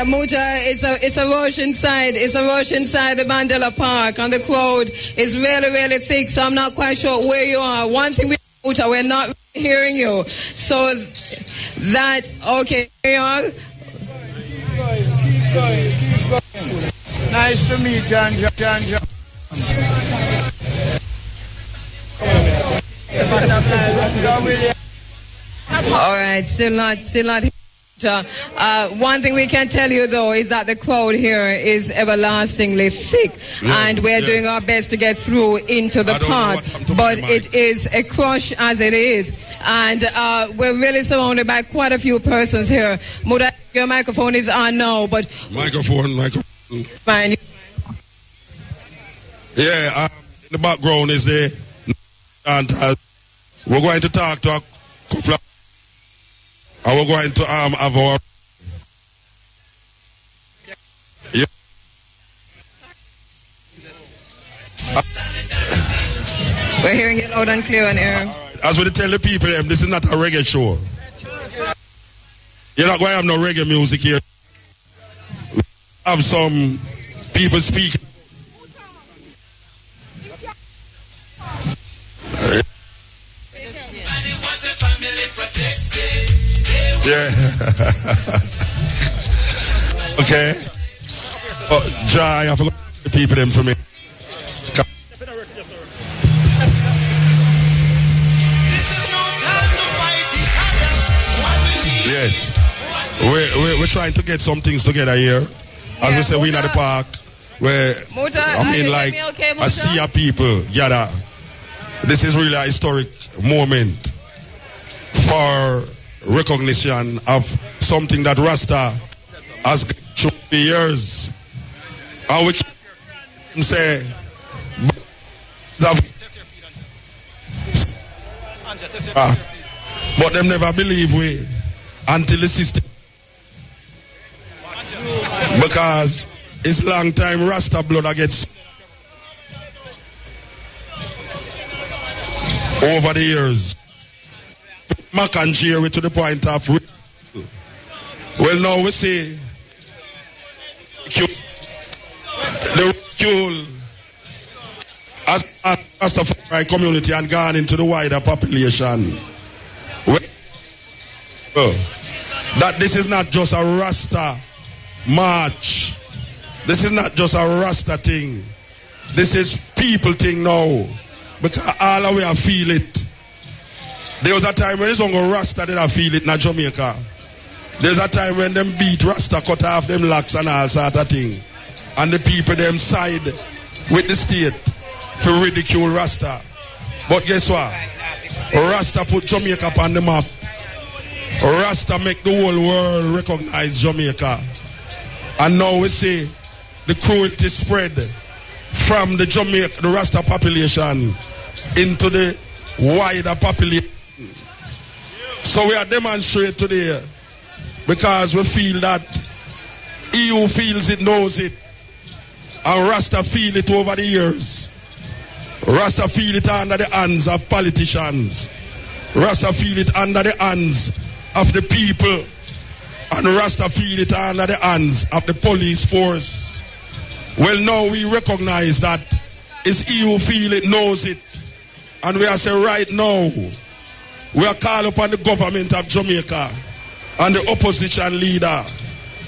Muta, it's a rush inside. It's a rush inside the Mandela Park, and the crowd is really, really thick. So I'm not quite sure where you are. One thing Muta, we're not hearing you. So that okay, here you are. Keep going. Nice to meet you, John. All right, still not here. One thing we can tell you though is that the crowd here is everlastingly thick, and we're doing our best to get through into the park, but it is a crush as it is, and we're really surrounded by quite a few persons here. Muda, your microphone is on now, but microphone. Fine. Yeah, in the background is the and we're going to talk to a couple of. And we're going to have our... Yeah. We're hearing it loud and clear on air. As we tell the people, this is not a reggae show. You're not going to have no reggae music here. We have some people speaking. Yeah. Okay. Oh, Jai, I forgot the people them for me. Yes. We're trying to get some things together here. As we say, we're in the park. Where, I see our people gather. This is really a historic moment for recognition of something that Rasta has through the years. And we can say, but them never believe we until the system. Because it's long time Rasta blood gets over the years. Mac and cheer to the point of well, now we see the ridicule as Rastafari community and gone into the wider population. That this is not just a Rasta march. This is not just a Rasta thing. This is people thing now. Because all the way I feel it. There was a time when it's on Rasta that I feel it in Jamaica. There's a time when them beat Rasta, cut off them locks and all sort of thing. And the people them side with the state for ridicule Rasta. But guess what? Rasta put Jamaica on the map. Rasta make the whole world recognize Jamaica. And now we see the cruelty spread from the Rasta population into the wider population. So we are demonstrating today because we feel that EU feels it, knows it, and Rasta feel it over the years. Rasta feel it under the hands of politicians. Rasta feel it under the hands of the people, and Rasta feel it under the hands of the police force. Well, now we recognize that it's EU feel it, knows it, and we are saying right now, we are calling upon the government of Jamaica and the opposition leader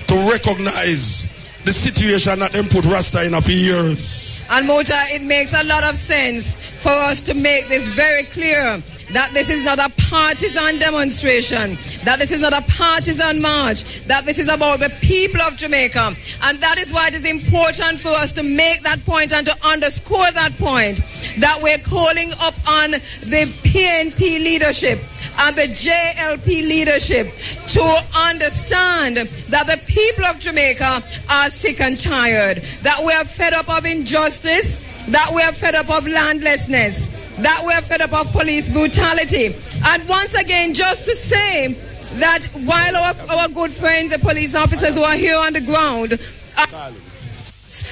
to recognize the situation that them put Rasta in for years. And Mota, it makes a lot of sense for us to make this very clear that this is not a partisan demonstration, that this is not a partisan march, that this is about the people of Jamaica. And that is why it is important for us to make that point and to underscore that point, that we're calling up on the PNP leadership and the JLP leadership to understand that the people of Jamaica are sick and tired, that we are fed up of injustice, that we are fed up of landlessness, that we are fed up of police brutality. And once again, just to say that while our good friends, the police officers who are here on the ground,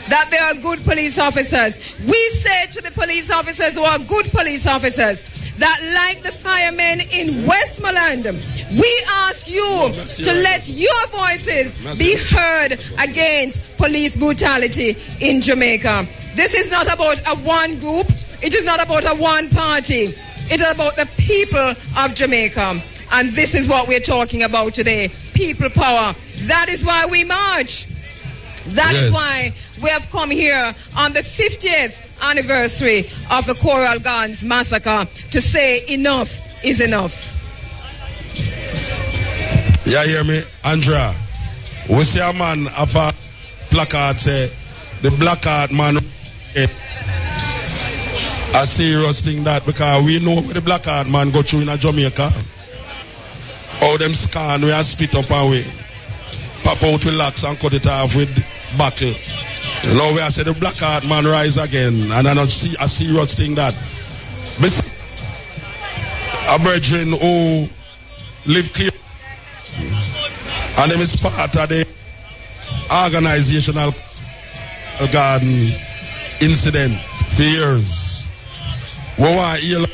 that they are good police officers, we say to the police officers who are good police officers, that, like the firemen in Westmoreland, we ask you to let your voices be heard against police brutality in Jamaica. This is not about a one group. It is not about a one party. It is about the people of Jamaica. And this is what we're talking about today. People power. That is why we march. That is why we have come here on the 50th anniversary of the Coral Gardens massacre to say enough is enough. Yeah, hear me? Andrea, we see a man have a placard say, the black card man, a serious thing that, because we know where the black card man go through in Jamaica. How them scan, we are spit up and we pop out with locks and cut it off with buckle. You know, we are say the black card man rise again, and I don't see a serious thing that. A brethren who live clear, and them is part of the organizational garden incident for years. We were here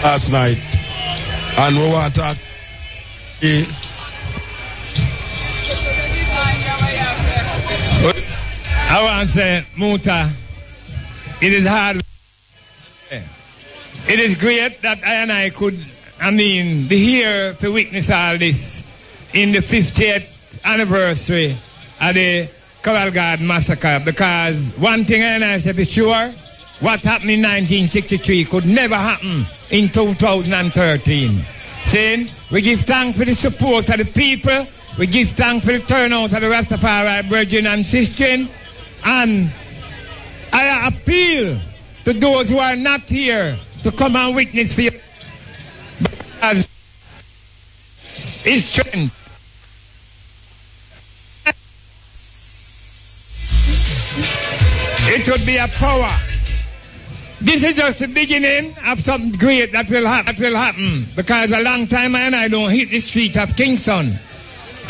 last night, and we want to talk. I want to say, Muta, it is hard. It is great that I and I could, be here to witness all this in the 50th anniversary of the Coral Garden massacre, because one thing I and I say for sure, what happened in 1963 could never happen in 2013. Saying, we give thanks for the support of the people, we give thanks for the turnout of the Rastafari brethren and sisters, and I appeal to those who are not here to come and witness for you, because it's strength. It would be a power. This is just the beginning of something great that will happen. Because a long time I don't hit the street of Kingston.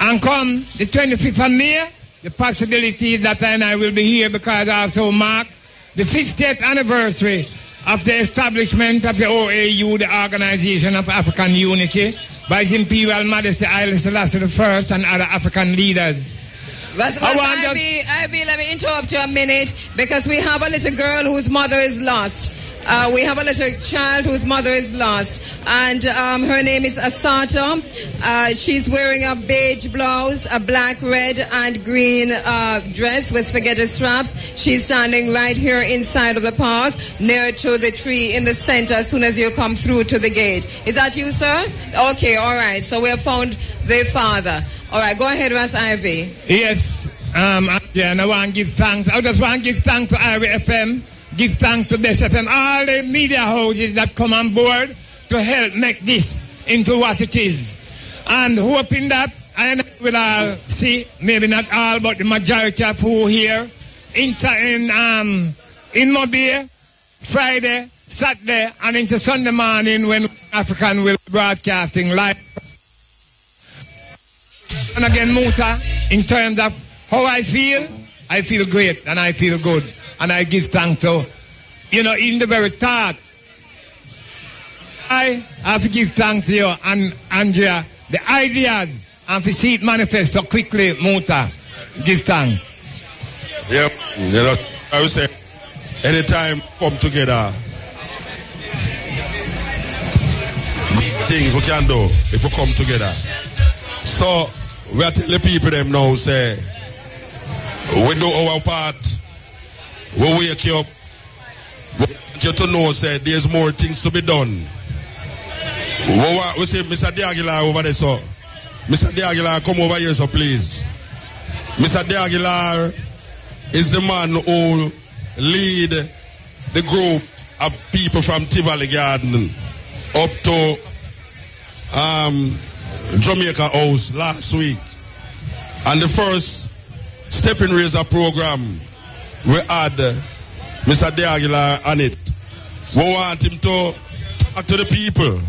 And come the 25th of May, the possibility is that I will be here, because I also mark the 50th anniversary of the establishment of the OAU, the Organization of African Unity, by His Imperial Majesty Haile Selassie I and other African leaders. Let me interrupt you a minute, because we have a little girl whose mother is lost. We have a little child whose mother is lost, and her name is Asata. She's wearing a beige blouse, a black, red, and green dress with spaghetti straps. She's standing right here inside of the park, near to the tree in the center, as soon as you come through to the gate. Is that you, sir? Okay, all right. So we have found the father. All right, go ahead, Ras Ivy. Yes, and I want to give thanks. I just want to give thanks to Ivy FM, give thanks to Best FM, all the media houses that come on board to help make this into what it is. And hoping that I will all see, maybe not all, but the majority of who here in Mobile, Friday, Saturday, and into Sunday morning when African will be broadcasting live. And again, Muta, in terms of how I feel great and I feel good. And I give thanks to, in the very thought, I have to give thanks to you and Andrea, the ideas, and to see it manifest so quickly, Muta. Give thanks. Yep, I would say, anytime come together, things we can do if we come together. So, we are telling people them now, say, we do our part, we wake you up, we want you to know, say, there's more things to be done. We say, Mr. De Aguilar over there, so. Mr. De Aguilar, come over here, so please. Mr. De Aguilar is the man who lead the group of people from Tivoli Garden up to Jamaica House last week. And the first Stepping Razor program, we had Mr. De Aguilar on it. We want him to talk to the people,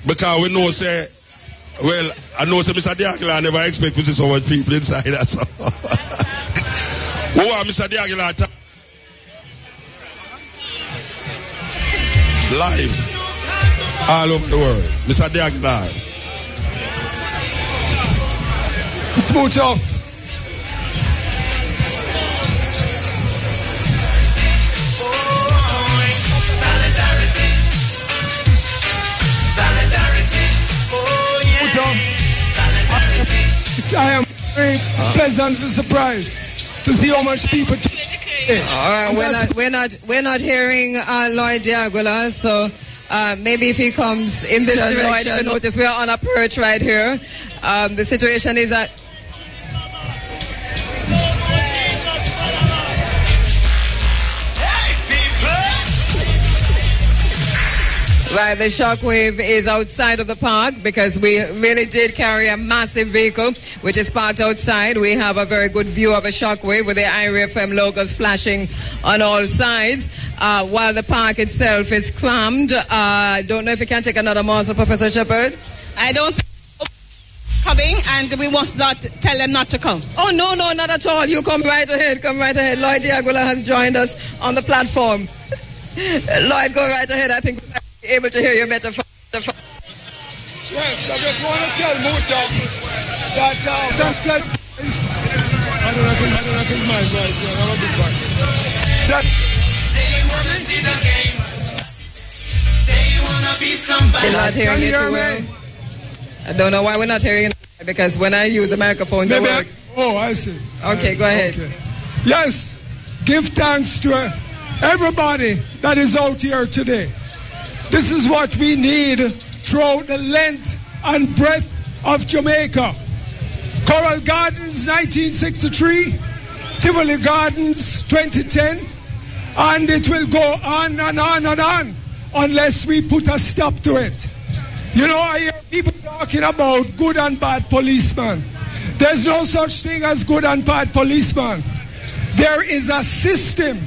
because we know, say, well, I know, say, Mr. De Aguilar never expect to see so much people inside that. So. We want Mr. De Aguilar to live all over the world. Mr. Diagnar. Smooth up. I am very pleasantly surprised to see how much people. We're not hearing Lloyd Diagola, so maybe if he comes in this direction. Notice we are on a perch right here. The situation is that. Right, the shockwave is outside of the park because we really did carry a massive vehicle which is parked outside. We have a very good view of a shockwave with the IRFM logos flashing on all sides while the park itself is crammed. Don't know if you can take another morsel, Professor Shepherd. I don't think coming, and we must not tell them not to come. Oh, no, not at all. You come right ahead. Lloyd Diagola has joined us on the platform. Lloyd, go right ahead. I think able to hear you better. Yes, I just want to tell Muta that I don't recognize my voice. I'm a big fan. They want to see the game. They want to be somebody. They're not hearing you too well. I don't know why we're not hearing it because when I use the microphone, they work. I see. Okay, go ahead. Okay. Yes, give thanks to everybody that is out here today. This is what we need throughout the length and breadth of Jamaica. Coral Gardens 1963, Tivoli Gardens 2010, and it will go on and on and on unless we put a stop to it. You know, I hear people talking about good and bad policemen. There's no such thing as good and bad policemen. There is a system,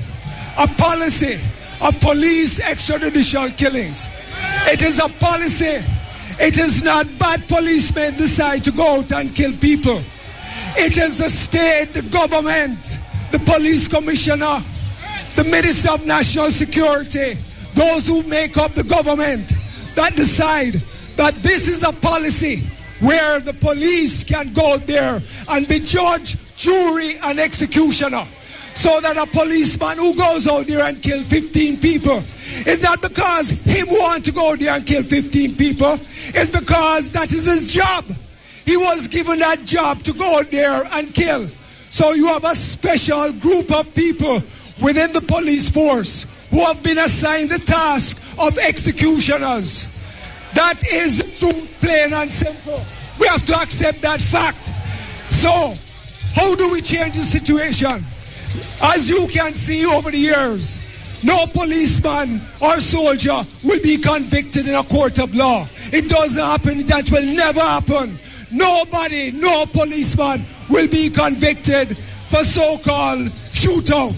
a policy of police extrajudicial killings. It is a policy. It is not bad policemen decide to go out and kill people. It is the state, the government, the police commissioner, the Minister of National Security, those who make up the government that decide that this is a policy where the police can go there and be judge, jury, and executioner. So that a policeman who goes out there and kill 15 people is not because he wants to go there and kill 15 people. It's because that is his job. He was given that job to go there and kill. So you have a special group of people within the police force who have been assigned the task of executioners. That is the truth, plain and simple. We have to accept that fact. So, how do we change the situation? As you can see over the years, no policeman or soldier will be convicted in a court of law. It doesn't happen. That will never happen. Nobody, no policeman will be convicted for so-called shootout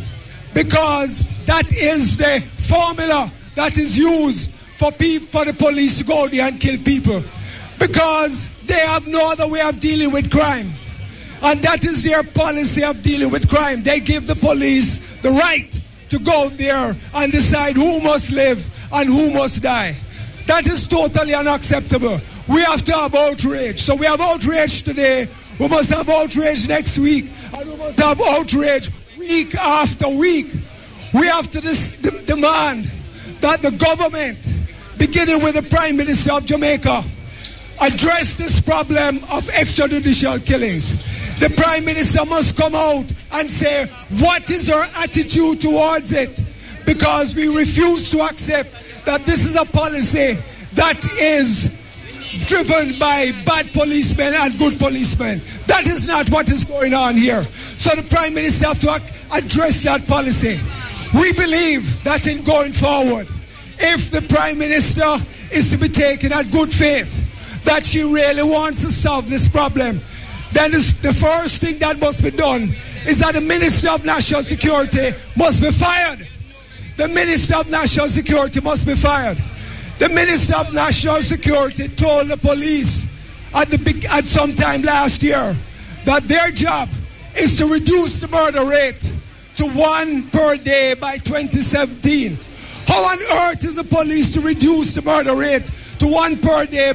because that is the formula that is used for the police to go there and kill people because they have no other way of dealing with crime. And that is their policy of dealing with crime. They give the police the right to go there and decide who must live and who must die. That is totally unacceptable. We have to have outrage. So we have outrage today. We must have outrage next week. And we must have outrage week after week. We have to demand that the government, beginning with the Prime Minister of Jamaica, address this problem of extrajudicial killings. The Prime Minister must come out and say, what is our attitude towards it? Because we refuse to accept that this is a policy that is driven by bad policemen and good policemen. That is not what is going on here. So the Prime Minister has to address that policy. We believe that in going forward, if the Prime Minister is to be taken at good faith, that she really wants to solve this problem, then the first thing that must be done is that the Minister of National Security must be fired. The Minister of National Security must be fired. The Minister of National Security told the police at some time last year that their job is to reduce the murder rate to 1 per day by 2017. How on earth is the police to reduce the murder rate to 1 per day?